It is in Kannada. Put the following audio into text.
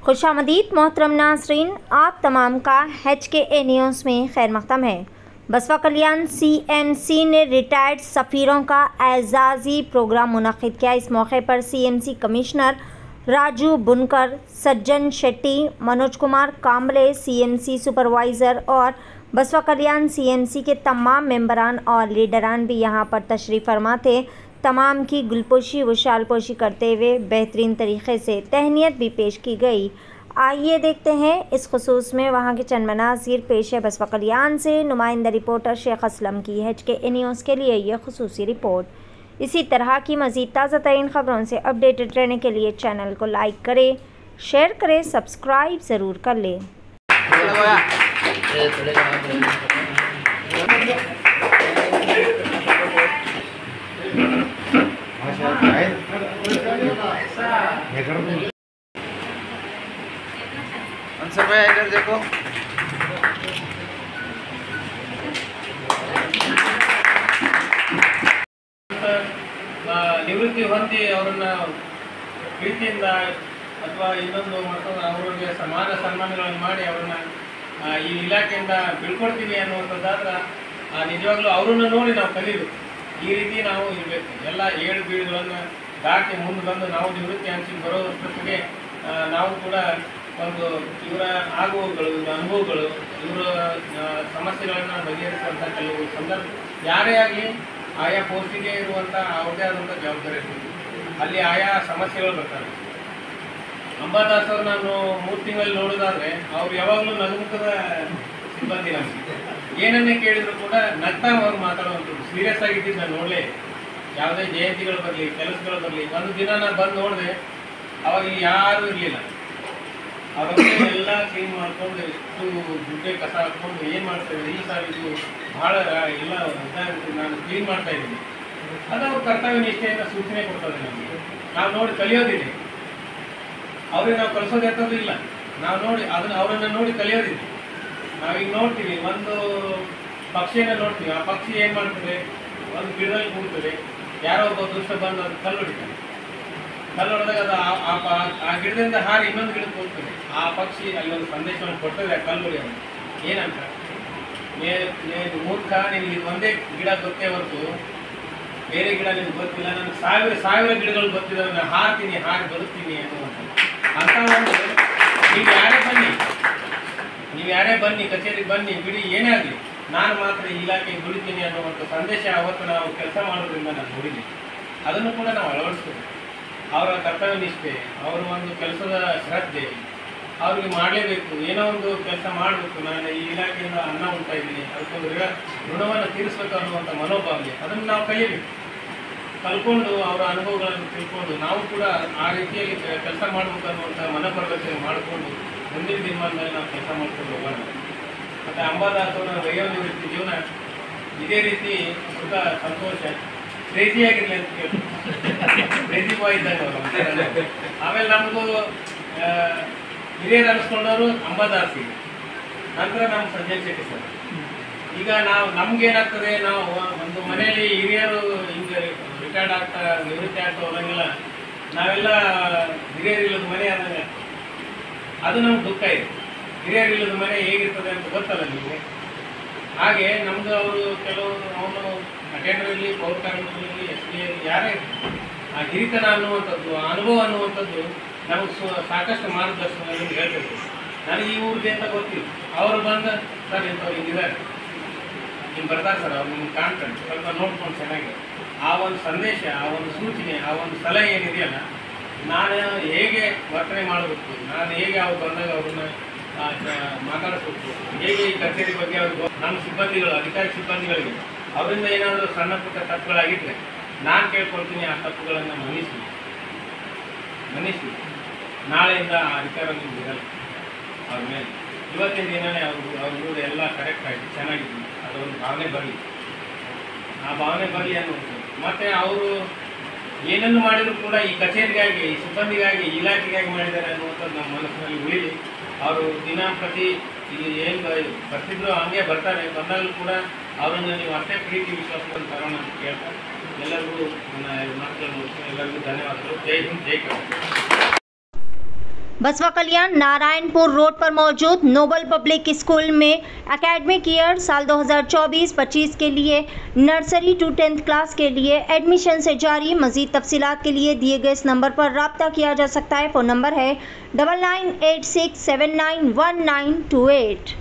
खुशामदीद मोहतरम नाज़रीन, आप तमाम का HKA न्यूज़ में खैर मक़दम है। बसपा कल्याण CMC ने रिटायर्ड सफ़ीरों का एज़ाज़ी प्रोग्राम मुनक़िद किया। इस मौके पर CMC कमिश्नर राजू बुनकर, सज्जन शेट्टी, मनोज कुमार कांबले, CMC सुपरवाइज़र और बसपा कल्याण CMC के तमाम मेंबरान और लीडरान भी यहाँ पर तशरीफ़ फरमा थे। तमाम की गुलपोशी व शालपोशी करते हुए बेहतरीन तरीक़े से तहनीत भी पेश की गई। आइए देखते हैं इस खुसूस में वहाँ के चंद मनाज़िर। पेश है बसपा कल्याण से नुमाइंदा रिपोर्टर शेख असलम की HKA न्यूज़ के लिए यह खुसूसी रिपोर्ट। इसी तरह की मज़ीद ताज़ा तरीन ख़बरों से अपडेटेड रहने के लिए चैनल को लाइक करें, शेयर करें, सब्सक्राइब ज़रूर कर लें। आंसर भाई इधर देखो। ನಿವೃತ್ತಿ ಹೊಂದಿ ಅವರನ್ನ ಪ್ರೀತಿಯಿಂದ ಅಥವಾ ಇನ್ನೊಂದು ಮತ್ತೊಂದು ಅವರಿಗೆ ಸಮಾನ ಸನ್ಮಾನಗಳನ್ನು ಮಾಡಿ ಅವರನ್ನ ಈ ಇಲಾಖೆಯಿಂದ ಬೀಳ್ಕೊಡ್ತೀವಿ ಅನ್ನುವಂಥದ್ದಾದ್ರೆ ನಿಜವಾಗ್ಲೂ ಅವರನ್ನು ನೋಡಿ ನಾವು ಕಲಿಬೇಕು. ಈ ರೀತಿ ನಾವು ಇರಬೇಕು. ಎಲ್ಲ ಏಳು ಬೀಳುಗಳನ್ನು ದಾಟಿ ಮುಂದೆ ಬಂದು ನಾವು ನಿವೃತ್ತಿ ಹಂಚಿಗೆ ಬರೋಷ್ಟೊತ್ತಿಗೆ ನಾವು ಕೂಡ ಒಂದು ಇವರ ಆಗುವಗಳು, ಇವರ ಅನುಭವಗಳು, ಇವರ ಸಮಸ್ಯೆಗಳನ್ನು ಬಗೆಹರಿಸುವಂಥ ಕೆಲವು ಸಂದರ್ಭ ಯಾರೇ ಆಗಲಿ ಆಯಾ ಪೋಸ್ಟಿಗೆ ಇರುವಂಥ ಅವ್ರದ್ದೇ ಆದಂಥ ಜವಾಬ್ದಾರಿ ಇರ್ತೀವಿ. ಅಲ್ಲಿ ಆಯಾ ಸಮಸ್ಯೆಗಳು ಬರ್ತಾರೆ. ಅಂಬಾದಾಸ್ ಅವರು ನಾನು 3 ತಿಂಗಳಲ್ಲಿ ನೋಡೋದಾದರೆ ಅವ್ರು ಯಾವಾಗಲೂ ನಗುಮುಖದ ಸಿಬ್ಬಂದಿ. ನಮಗೆ ಏನನ್ನೇ ಕೇಳಿದ್ರು ಕೂಡ ನಗ್ತಾ ಅವ್ರು ಮಾತಾಡುವಂಥದ್ದು. ಸೀರಿಯಸ್ ಆಗಿದ್ದಿದ್ದು ನಾನು ನೋಡಲೇ. ಯಾವುದೇ ಜಯಂತಿಗಳು ಬರಲಿ, ಕೆಲಸಗಳು ಬರಲಿ, ಒಂದು ದಿನ ನಾನು ಬಂದು ನೋಡಿದೆ, ಅವಾಗ ಯಾರೂ ಇರಲಿಲ್ಲ. ಅವರೇ ಎಲ್ಲ ಕ್ಲೀನ್ ಮಾಡ್ಕೊಂಡು ಎಷ್ಟು ಗುಡ್ಡೆ ಕಸ ಹಾಕ್ಕೊಂಡು ಏನು ಮಾಡ್ತಾಯಿದ್ರು. ಈ ಸಾರಿ ಇದು ಭಾಳ ಎಲ್ಲ ನಾನು ಕ್ಲೀನ್ ಮಾಡ್ತಾ ಇದ್ದೀನಿ. ಅದು ಅವ್ರ ಕರ್ತವ್ಯ ನಿಷ್ಠೆಯಿಂದ ಸೂಚನೆ ಕೊಡ್ತದೆ ನಮಗೆ. ನಾವು ನೋಡಿ ಕಲಿಯೋದಿದೆ. ಅವ್ರಿಗೆ ನಾವು ಕಲಿಸೋದು ಎಂಥದ್ದು ಇಲ್ಲ. ನಾವು ನೋಡಿ ಅವರನ್ನು ನೋಡಿ ಕಲಿಯೋದಿದೆ. ನಾವೀಗ ನೋಡ್ತೀವಿ, ಒಂದು ಪಕ್ಷಿಯನ್ನು ನೋಡ್ತೀವಿ. ಆ ಪಕ್ಷಿ ಏನು ಮಾಡ್ತದೆ, ಒಂದು ಗಿಡದಲ್ಲಿ ಕೂಡ್ತದೆ. ಯಾರೋ ಒಬ್ಬ ದುಷ್ಟ ಬಂದು ಅದು ಕಲ್ಲು ಹೊಡಿತಾನೆ. ಕಲ್ಲು ಹೊಡೆದಾಗ ಅದು ಆ ಗಿಡದಿಂದ ಹಾರಿ ಇನ್ನೊಂದು ಗಿಡಕ್ಕೆ ಹೋಗ್ತದೆ. ಆ ಪಕ್ಷಿ ಅಲ್ಲಿ ಒಂದು ಸಂದೇಶವನ್ನು ಕೊಡ್ತದೆ ಆ ಕಲ್ಲು ಹೊಡೆಯೋದು. ಏನಂತ, ನೀನು ಮೂರ್ಖ, ನಿನಗೆ ಒಂದೇ ಗಿಡ ಗೊತ್ತೇ ಹೊರತು ಬೇರೆ ಗಿಡ ನಿಮ್ಗೆ ಗೊತ್ತಿಲ್ಲ. ನನಗೆ ಸಾವಿರ ಗಿಡಗಳು ಗೊತ್ತಿದೆ, ನಾನು ಹಾರಿ ಬದುಕ್ತೀನಿ ಅನ್ನುವಂಥದ್ದು. ಅಂತ ಒಂದು ನೀವು ಯಾರೇ ಬನ್ನಿ ಕಚೇರಿಗೆ ಬನ್ನಿ ಬಿಡಿ, ಏನೇ ಆಗಲಿ, ನಾನು ಮಾತ್ರ ಈ ಇಲಾಖೆಗೆ ದುಡಿತೀನಿ ಅನ್ನುವಂಥ ಸಂದೇಶ ಅವತ್ತು ನಾವು ಕೆಲಸ ಮಾಡೋದ್ರಿಂದ ನಾನು ನೋಡಿದ್ದೀನಿ. ಅದನ್ನು ಕೂಡ ನಾವು ಅಳವಡಿಸ್ತೀವಿ. ಅವರ ಕರ್ತವ್ಯ ನಿಷ್ಠೆ, ಅವರ ಒಂದು ಕೆಲಸದ ಶ್ರದ್ಧೆ, ಅವ್ರಿಗೆ ಮಾಡಲೇಬೇಕು, ಏನೋ ಒಂದು ಕೆಲಸ ಮಾಡಬೇಕು. ನಾನು ಈ ಇಲಾಖೆಯಿಂದ ಅನ್ನ ಉಣ್ತಾ ಇದ್ದೀನಿ, ಅದಕ್ಕೊಂದು ಋಣವನ್ನು ತೀರಿಸಬೇಕು ಅನ್ನುವಂಥ ಮನೋಭಾವನೆ, ಅದನ್ನು ನಾವು ಕಲಿಯಬೇಕು. ಕಲ್ಕೊಂಡು ಅವರ ಅನುಭವಗಳನ್ನು ತಿಳ್ಕೊಂಡು ನಾವು ಕೂಡ ಆ ರೀತಿಯಲ್ಲಿ ಕೆಲಸ ಮಾಡಬೇಕು ಅನ್ನುವಂಥ ಮನೋಪರಿವರ್ತನೆ ಮಾಡಿಕೊಂಡು ಮುಂದಿನ ದಿನಮಾನದಲ್ಲಿ ನಾವು ಕೆಲಸ ಮಾಡ್ಕೊಂಡು ಹೋಗೋಣ. ಮತ್ತು ಅಂಬಾದಾಸ್ ಅವರ ವಯೋನಿವೃತ್ತಿ ಜೀವನ ಇದೇ ರೀತಿ ಸುಖ, ಸಂತೋಷ, ಕ್ರೇಜಿಯಾಗಿರಲಿ ಅಂತ ಕೇಳಿ ಕ್ರೇಜಿ ಬಾಯ್ ಇದ್ದಾಗ ಅವರು. ಆಮೇಲೆ ನಮಗೂ ಹಿರಿಯರು ಅನ್ನಿಸ್ಕೊಂಡವರು ಅಂಬಾದಾಸಿಗೆ, ನಂತರ ನಮ್ಮ ಸಜ್ಜನ್ ಶೆಟ್ಟಿ ಸರ್. ಈಗ ನಮ್ಗೇನಾಗ್ತದೆ, ನಾವು ಒಂದು ಮನೆಯಲ್ಲಿ ಹಿರಿಯರು ಹಿಂಗೆ ರಿಟೈರ್ಡ್ ಆಗ್ತಾ ನಿವೃತ್ತಿ ಆಗ್ತಾ ಹೋದಂಗೆಲ್ಲ ನಾವೆಲ್ಲ ಹಿರಿಯರಿಲ್ಲದ ಮನೆ ಆದಂಗೆ ಅದು ನಮ್ಗೆ ದುಃಖ ಇದೆ. ಹಿರಿಯರಿಲ್ಲದ ಮನೆ ಹೇಗಿರ್ತದೆ ಅಂತ ಗೊತ್ತಲ್ಲ ನಿಮಗೆ. ಹಾಗೆ ನಮ್ಮದು ಅವರು ಅವನು ಅಟೆಂಡರ್ ಇರಲಿ, ಪೌರ ಕಾರ್ಮಿಕರಲ್ಲಿ, SDA ಯಾರೇ ಆ ಹಿರಿತನ ಅನ್ನುವಂಥದ್ದು, ಆ ಅನುಭವ ಅನ್ನುವಂಥದ್ದು ನಮಗೆ ಸಾಕಷ್ಟು ಮಾರ್ಗದರ್ಶನ ಹೇಳ್ತಿರ್ತೀವಿ. ನನಗೆ ಈ ಊರಿಗೆ ಅಂತ ಗೊತ್ತಿಲ್ಲ. ಅವರು ಬಂದು ಸರ್ ಇಂಥವ್ರು ಹಿಂಗಿದ್ದಾರೆ, ಹಿಂಗೆ ಬರ್ತಾರೆ ಸರ್, ಅವ್ರು ನಿಮ್ಗೆ ಕಾಣ್ತಾರೆ, ಸ್ವಲ್ಪ ನೋಡ್ಕೊಂಡು ಚೆನ್ನಾಗಿ ಆ ಒಂದು ಸಂದೇಶ, ಆ ಒಂದು ಸೂಚನೆ, ಆ ಒಂದು ಸಲಹೆ ಏನಿದೆಯಲ್ಲ, ನಾನು ಹೇಗೆ ವರ್ತನೆ ಮಾಡಬೇಕು, ನಾನು ಹೇಗೆ ಅವ್ರು ಬಂದಾಗ ಅವ್ರನ್ನ ಮಾತಾಡಿಸ್ಬೇಕು, ಹೇಗೆ ಈ ಕಚೇರಿ ಬಗ್ಗೆ ಅವ್ರಿಗೆ ನಮ್ಮ ಸಿಬ್ಬಂದಿಗಳು, ಅಧಿಕಾರಿ ಸಿಬ್ಬಂದಿಗಳಿಗೆ ಅವರಿಂದ ಏನಾದರೂ ಸಣ್ಣ ಪುಟ್ಟ ತಪ್ಪುಗಳಾಗಿದ್ದರೆ ನಾನು ಕೇಳ್ಕೊಳ್ತೀನಿ, ಆ ತಪ್ಪುಗಳನ್ನು ಮನ್ನಿಸಿ ನಾಳೆಯಿಂದ ಆ ಅಧಿಕಾರ ನಿಮ್ಗೆ ಇರಲ್ಲ ಅವ್ರ ಮೇಲೆ. ಇವತ್ತಿನ ದಿನವೇ ಅವ್ರ ಎಲ್ಲ ಕರೆಕ್ಟ್ ಆಗಿ ಚೆನ್ನಾಗಿತ್ತು, ಅದೊಂದು ಭಾವನೆ ಬರಲಿ, ಆ ಭಾವನೆ ಬರಲಿ ಅನ್ನುವಂಥದ್ದು. ಮತ್ತು ಅವರು ಏನನ್ನು ಮಾಡಿದರೂ ಕೂಡ ಈ ಕಚೇರಿಗಾಗಿ, ಈ ಸಿಬ್ಬಂದಿಗಾಗಿ, ಇಲಾಖೆಗಾಗಿ ಮಾಡಿದ್ದಾರೆ ಅನ್ನುವಂಥದ್ದು ನಮ್ಮ ಮನಸ್ಸಿನಲ್ಲಿ ಉಳಿಲಿ. ಅವರು ಪ್ರತಿ ಇಲ್ಲಿ ಏನು ಬರ್ತಿದ್ರು ಹಂಗೆ ಬರ್ತಾರೆ. ಬಂದಾಗಲೂ ಕೂಡ ಅವರನ್ನು ನೀವು ಅಷ್ಟೇ ಪ್ರೀತಿ ವಿಶ್ವಾಸದಲ್ಲಿ ತರೋಣ ಅಂತ ಕೇಳ್ತಾರೆ. ಎಲ್ಲರಿಗೂ ನನ್ನ ಮಾತುಗಳನ್ನು ಎಲ್ಲರಿಗೂ ಧನ್ಯವಾದಗಳು. ಜೈ ಹಿಂದ್, ಜೈ ಕರ್ನಾಟಕ. बसवा कल्याण नारायणपुर रोड पर मौजूद नोबल पब्लिक स्कूल में एकेडमिक ईयर साल 2024-25 के लिए नर्सरी टू 10th क्लास के लिए एडमिशन से जारी। मजीद तफसीलात के लिए दिए गए इस नंबर पर रब्ता किया जा सकता है। फ़ोन नंबर है 9986791928।